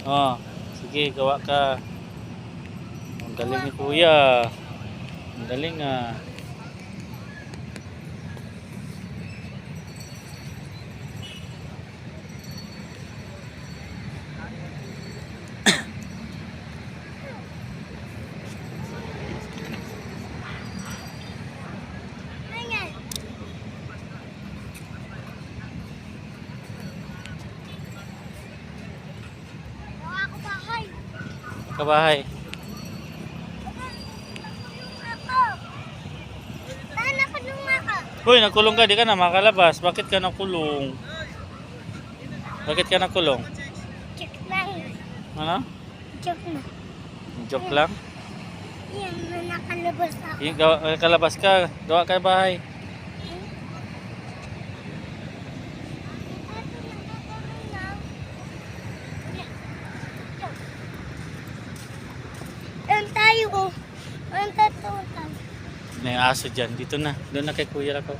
Oh, sige, gawa ka. Ang galing ni Kuya. Ang galing ah. Kabahay. Hoy, nakulong ka, di ka na makalabas. Bakit ka nakulong? Bakit ka nakulong? Joke lang. Ano? Joke na. Joke lang? Yan, nakalabas ako. Yung kalabas ka, gawa ka bahay. Doon tayo oh. Doon tayo. May aso dyan. Dito na. Doon na kay Kuya ako.